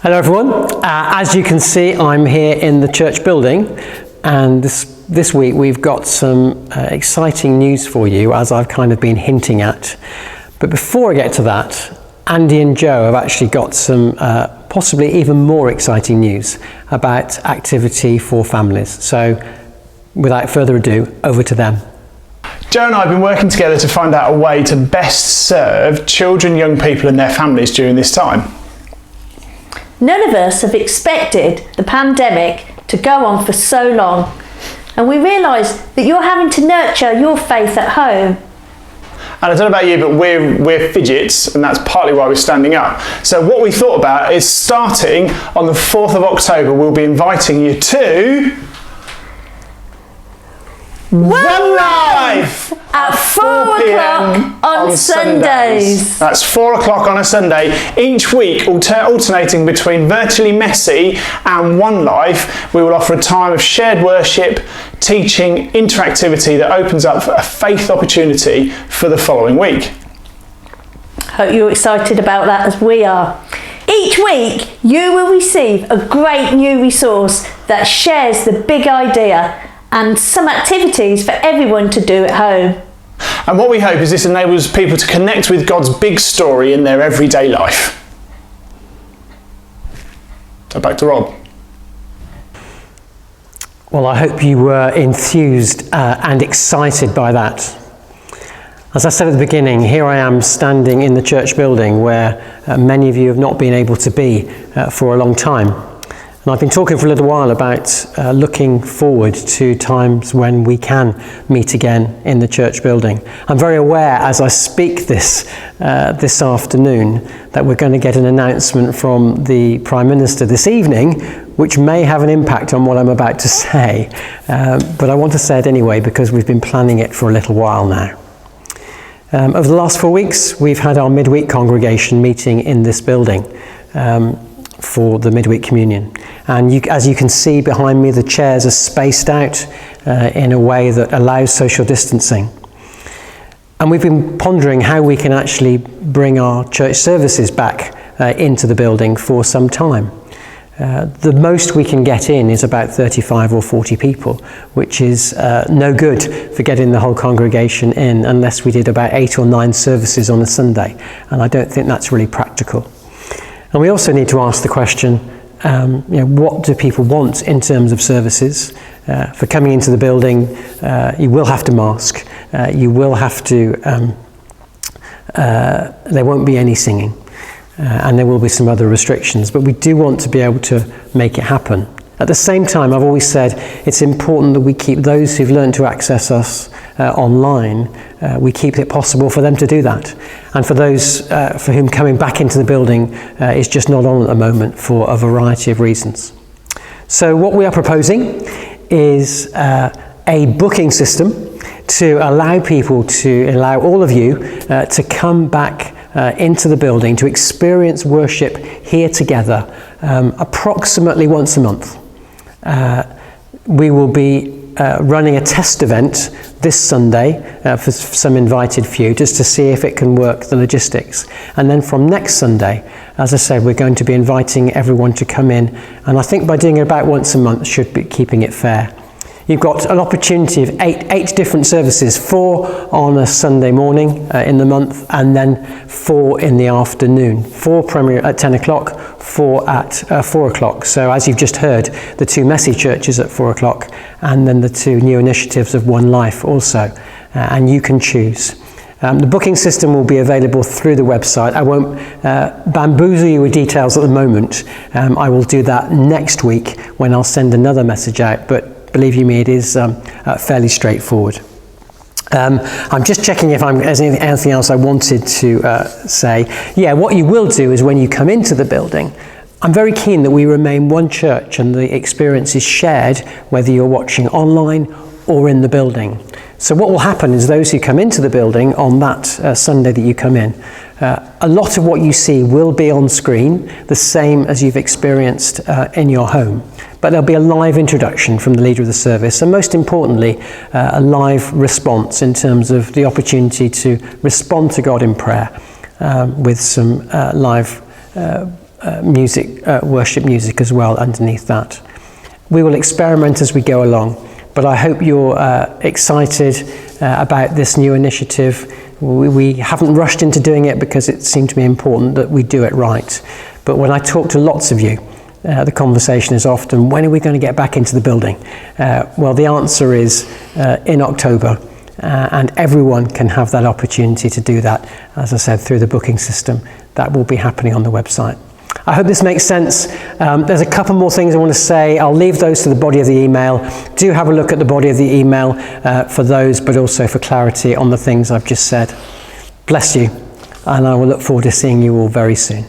Hello everyone. As you can see, I'm here in the church building, and this week we've got some exciting news for you, as I've kind of been hinting at. But before I get to that, Andy and Joe have actually got some possibly even more exciting news about activity for families. So without further ado, over to them. Joe and I have been working together to find out a way to best serve children, young people and their families during this time. None of us have expected the pandemic to go on for so long, and we realise that you're having to nurture your faith at home. And I don't know about you, but we're fidgets, and that's partly why we're standing up. So what we thought about is, starting on the 4th of October, we'll be inviting you to One Life at 4 o'clock on Sundays. That's 4 o'clock on a Sunday each week, alternating between Virtually Messy and One Life. We will offer a time of shared worship, teaching, interactivity that opens up a faith opportunity for the following week. Hope you're excited about that as we are. Each week you will receive a great new resource that shares the big idea and some activities for everyone to do at home. And what we hope is this enables people to connect with God's big story in their everyday life. So back to Rob. Well, I hope you were enthused and excited by that. As I said at the beginning, here I am standing in the church building where many of you have not been able to be for a long time. And I've been talking for a little while about looking forward to times when we can meet again in the church building. I'm very aware as I speak this afternoon that we're going to get an announcement from the Prime Minister this evening, which may have an impact on what I'm about to say. But I want to say it anyway because we've been planning it for a little while now. Over the last 4 weeks, we've had our midweek congregation meeting in this building for the midweek communion. And as you can see behind me, the chairs are spaced out in a way that allows social distancing. And we've been pondering how we can actually bring our church services back into the building for some time. The most we can get in is about 35 or 40 people, which is no good for getting the whole congregation in unless we did about 8 or 9 services on a Sunday. And I don't think that's really practical. And we also need to ask the question, what do people want in terms of services? For coming into the building, you will have to mask. You will have to, there won't be any singing. And there will be some other restrictions, but we do want to be able to make it happen. At the same time, I've always said it's important that we keep those who've learned to access us online, we keep it possible for them to do that. And for those for whom coming back into the building is just not on at the moment for a variety of reasons. So what we are proposing is a booking system to allow all of you to come back into the building to experience worship here together approximately once a month. We will be running a test event this Sunday for some invited few, just to see if it can work the logistics. And then from next Sunday, as I said, we're going to be inviting everyone to come in, and I think by doing it about once a month should be keeping it fair. You've got an opportunity of eight different services, 4 on a Sunday morning in the month, and then 4 in the afternoon. 4 primary at 10 o'clock, 4 at 4 o'clock. So as you've just heard, the 2 messy churches at 4 o'clock, and then the 2 new initiatives of One Life also. And you can choose. The booking system will be available through the website. I won't bamboozle you with details at the moment. I will do that next week when I'll send another message out. But believe you me, it is fairly straightforward. I'm just checking if there's anything else I wanted to say. Yeah, what you will do is when you come into the building, I'm very keen that we remain one church and the experience is shared, whether you're watching online or in the building. So what will happen is those who come into the building on that Sunday that you come in, a lot of what you see will be on screen, the same as you've experienced in your home. But there'll be a live introduction from the leader of the service, and most importantly, a live response in terms of the opportunity to respond to God in prayer with some live worship music as well underneath that. We will experiment as we go along, but I hope you're excited about this new initiative. We haven't rushed into doing it because it seemed to me important that we do it right. But when I talk to lots of you, the conversation is often, when are we going to get back into the building? Well, the answer is in October, and everyone can have that opportunity to do that, as I said, through the booking system. That will be happening on the website. I hope this makes sense. There's a couple more things I want to say. I'll leave those to the body of the email. Do have a look at the body of the email for those, but also for clarity on the things I've just said. Bless you, and I will look forward to seeing you all very soon.